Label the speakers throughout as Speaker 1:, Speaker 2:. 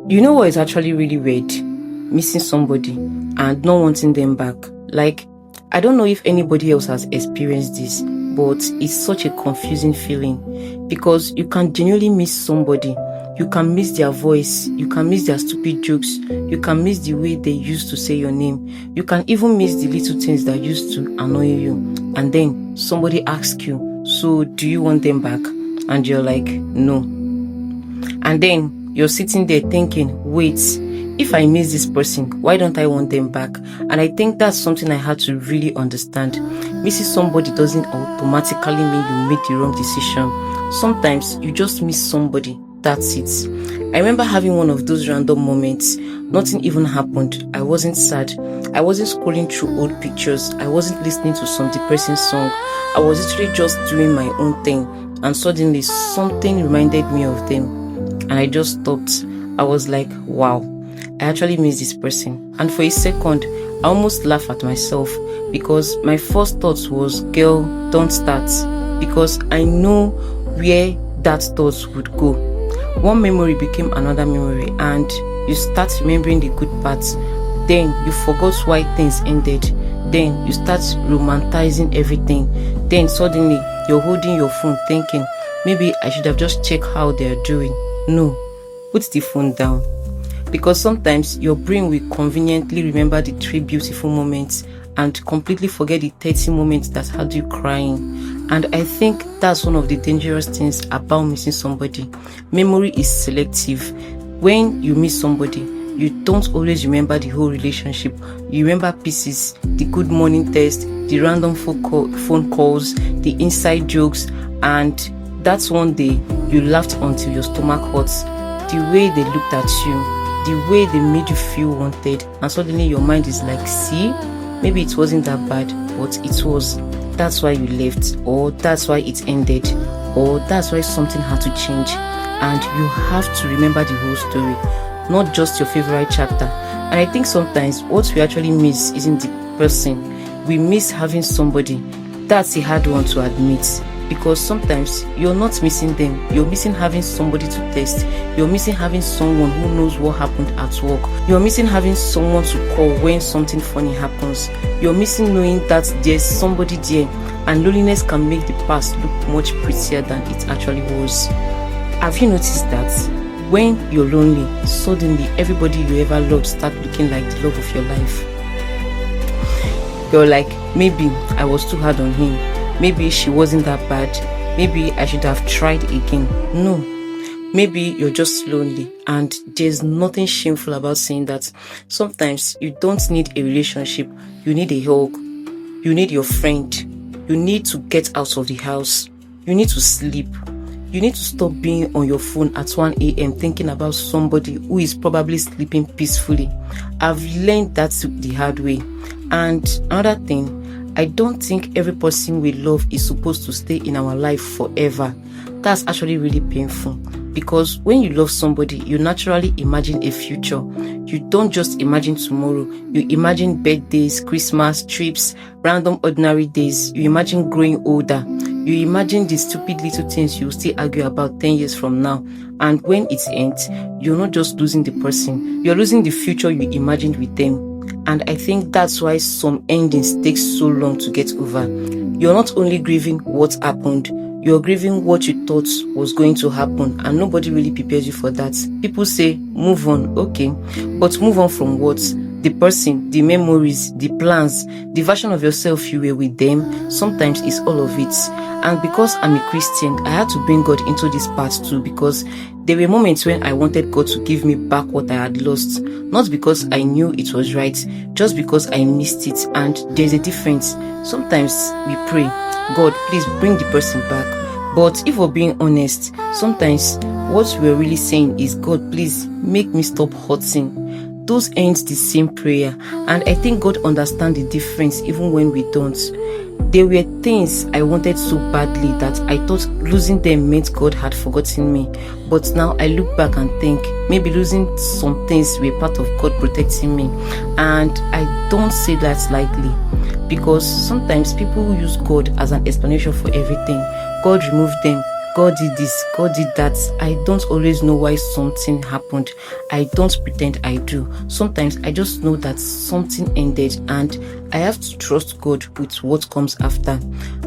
Speaker 1: You know what is actually really weird? Missing somebody and not wanting them back. Like, I don't know if anybody else has experienced this, but it's such a confusing feeling because you can genuinely miss somebody. You can miss their voice, you can miss their stupid jokes, you can miss the way they used to say your name, you can even miss the little things that used to annoy you. And then somebody asks you, so do you want them back? And you're like, no. And then you're sitting there thinking, wait, if I miss this person, why don't I want them back? And I think that's something I had to really understand. Missing somebody doesn't automatically mean you made the wrong decision. Sometimes you just miss somebody. That's it. I remember having one of those random moments. Nothing even happened. I wasn't sad. I wasn't scrolling through old pictures. I wasn't listening to some depressing song. I was literally just doing my own thing. And suddenly something reminded me of them. And I just stopped. I was like, wow, I actually miss this person. And for a second, I almost laughed at myself because my first thought was, girl, don't start. Because I know where that thought would go. One memory became another memory and you start remembering the good parts. Then you forgot why things ended. Then you start romanticizing everything. Then suddenly you're holding your phone thinking, maybe I should have just checked how they're doing. No, put the phone down. Because sometimes your brain will conveniently remember the 3 beautiful moments and completely forget the 30 moments that had you crying. And I think that's one of the dangerous things about missing somebody. Memory is selective. When you miss somebody, you don't always remember the whole relationship. You remember pieces, the good morning text, the random phone calls, the inside jokes, and that's one day you laughed until your stomach hurts. The way they looked at you, the way they made you feel wanted, and suddenly your mind is like, see, maybe it wasn't that bad, but it was. That's why you left, or that's why it ended, or that's why something had to change. And you have to remember the whole story, not just your favorite chapter. And I think sometimes what we actually miss isn't the person. We miss having somebody. That's a hard one to admit. Because sometimes you're not missing them, you're missing having somebody to test, you're missing having someone who knows what happened at work, you're missing having someone to call when something funny happens, you're missing knowing that there's somebody there, and loneliness can make the past look much prettier than it actually was. Have you noticed that when you're lonely, suddenly everybody you ever loved start looking like the love of your life? You're like, maybe I was too hard on him. Maybe she wasn't that bad. Maybe I should have tried again. No. Maybe you're just lonely, and there's nothing shameful about saying that. Sometimes you don't need a relationship. You need a hug. You need your friend. You need to get out of the house. You need to sleep. You need to stop being on your phone at 1 a.m. thinking about somebody who is probably sleeping peacefully. I've learned that the hard way. And another thing, I don't think every person we love is supposed to stay in our life forever. That's actually really painful because when you love somebody, you naturally imagine a future. You don't just imagine tomorrow. You imagine birthdays, Christmas, trips, random ordinary days. You imagine growing older. You imagine the stupid little things you'll still argue about 10 years from now. And when it ends, you're not just losing the person. You're losing the future you imagined with them. And I think that's why some endings take so long to get over. You're not only grieving what happened, you're grieving what you thought was going to happen, and nobody really prepares you for that. People say, move on, okay, but move on from what? The person, the memories, the plans, the version of yourself you were with them. Sometimes it's all of it. And because I'm a Christian, I had to bring God into this part too, because there were moments when I wanted God to give me back what I had lost. Not because I knew it was right, just because I missed it. And there's a difference. Sometimes we pray, God, please bring the person back. But if we're being honest, sometimes what we're really saying is, God, please make me stop hurting. Those ain't the same prayer. And I think God understands the difference even when we don't. There were things I wanted so badly that I thought losing them meant God had forgotten me. But now I look back and think maybe losing some things were part of God protecting me. And I don't say that lightly, because sometimes people use God as an explanation for everything. God removed them, God did this, God did that. I don't always know why something happened. I don't pretend I do. Sometimes I just know that something ended and I have to trust God with what comes after.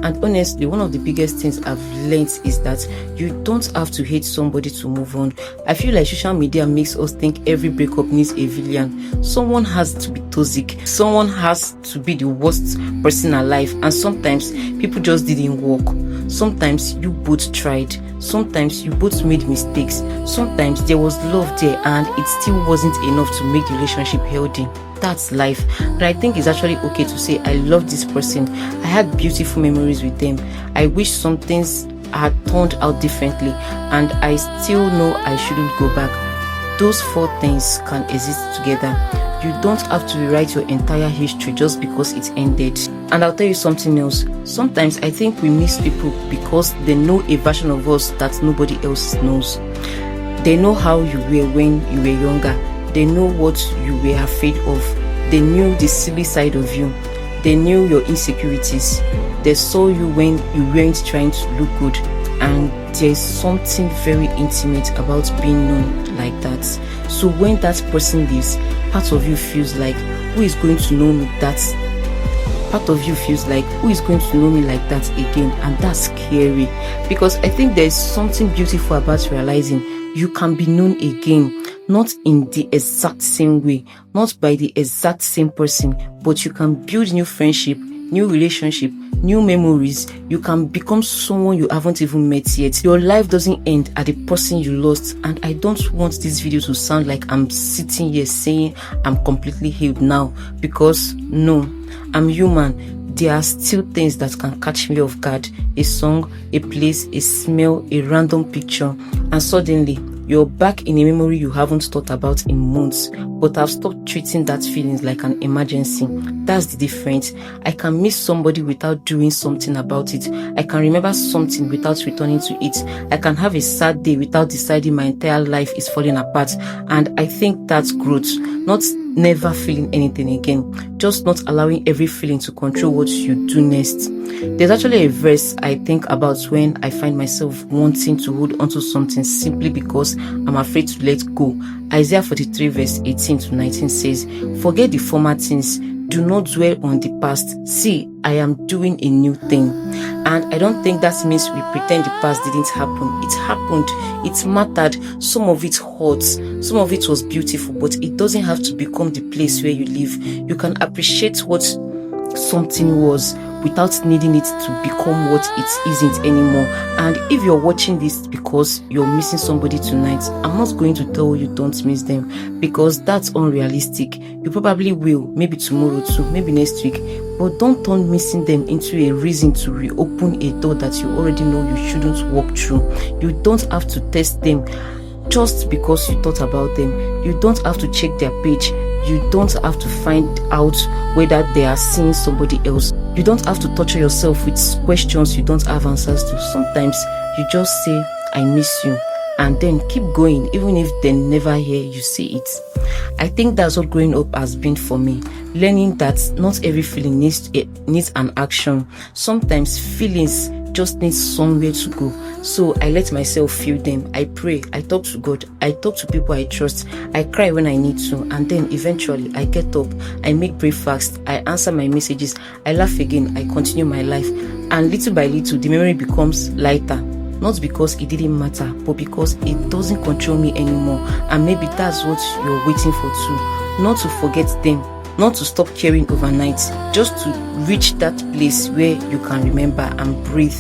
Speaker 1: And honestly, one of the biggest things I've learned is that you don't have to hate somebody to move on. I feel like social media makes us think every breakup needs a villain. Someone has to be toxic. Someone has to be the worst person alive. And sometimes people just didn't work. Sometimes you both tried. Sometimes you both made mistakes. Sometimes there was love there and it still wasn't enough to make the relationship healthy. That's life. But I think it's actually okay to say I love this person. I had beautiful memories with them. I wish some things had turned out differently and I still know I shouldn't go back. Those 4 things can exist together. You don't have to rewrite your entire history just because it ended. And I'll tell you something else. Sometimes I think we miss people because they know a version of us that nobody else knows. They know how you were when you were younger. They know what you were afraid of. They knew the silly side of you. They knew your insecurities. They saw you when you weren't trying to look good. And there's something very intimate about being known like that. So when that person leaves, part of you feels like, who is going to know me that? Part of you feels like, who is going to know me like that again? And that's scary, because I think there's something beautiful about realizing you can be known again, not in the exact same way, not by the exact same person, but you can build new friendship, new relationship, new memories. You can become someone you haven't even met yet. Your life doesn't end at the person you lost. And I don't want this video to sound like I'm sitting here saying I'm completely healed now, because no, I'm human. There are still things that can catch me off guard. A song, a place, a smell, a random picture, and suddenly you're back in a memory you haven't thought about in months, but I've stopped treating that feeling like an emergency. That's the difference. I can miss somebody without doing something about it. I can remember something without returning to it. I can have a sad day without deciding my entire life is falling apart. And I think that's growth, not never feeling anything again, just not allowing every feeling to control what you do next. There's actually a verse I think about when I find myself wanting to hold onto something simply because I'm afraid to let go. Isaiah 43 verse 18 to 19 says, "Forget the former things, do not dwell on the past. See, I am doing a new thing." And I don't think that means we pretend the past didn't happen. It happened. It mattered. Some of it hurt. Some of it was beautiful, but it doesn't have to become the place where you live. You can appreciate what something was without needing it to become what it isn't anymore. And if you're watching this because you're missing somebody tonight, I'm not going to tell you don't miss them, because that's unrealistic. You probably will, maybe tomorrow too, maybe next week, but don't turn missing them into a reason to reopen a door that you already know you shouldn't walk through. You don't have to test them just because you thought about them. You don't have to check their page. You don't have to find out whether they are seeing somebody else. You don't have to torture yourself with questions you don't have answers to. Sometimes you just say, "I miss you," and then keep going, even if they never hear you say it. I think that's what growing up has been for me. Learning that not every feeling needs an action. Sometimes feelings just need somewhere to go. So I let myself feel them. I pray, I talk to God, I talk to people I trust, I cry when I need to, and then eventually I get up, I make breakfast, I answer my messages, I laugh again, I continue my life. And little by little the memory becomes lighter. Not because it didn't matter, but because it doesn't control me anymore. And maybe that's what you're waiting for too. Not to forget them, not to stop caring overnight, just to reach that place where you can remember and breathe,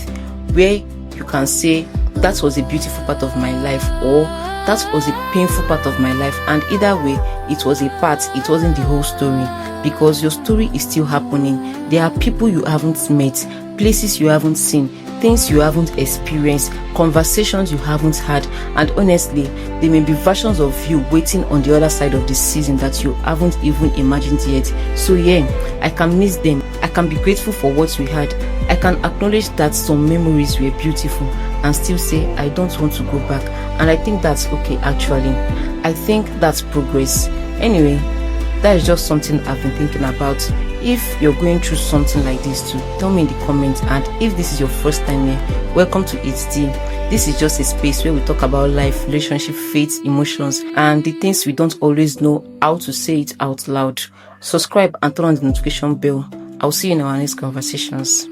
Speaker 1: where you can say, that was a beautiful part of my life, or that was a painful part of my life. And either way, it was a part, it wasn't the whole story, because your story is still happening. There are people you haven't met, places you haven't seen, things you haven't experienced, conversations you haven't had, and honestly, there may be versions of you waiting on the other side of the season that you haven't even imagined yet. So yeah, I can miss them, I can be grateful for what we had, I can acknowledge that some memories were beautiful, and still say I don't want to go back. And I think that's okay actually. I think that's progress. Anyway, that is just something I've been thinking about. If you're going through something like this too, tell me in the comments. And if this is your first time here, welcome to It's Tea. This is just a space where we talk about life, relationship, faith, emotions, and the things we don't always know how to say it out loud. Subscribe and turn on the notification bell. I'll see you in our next conversations.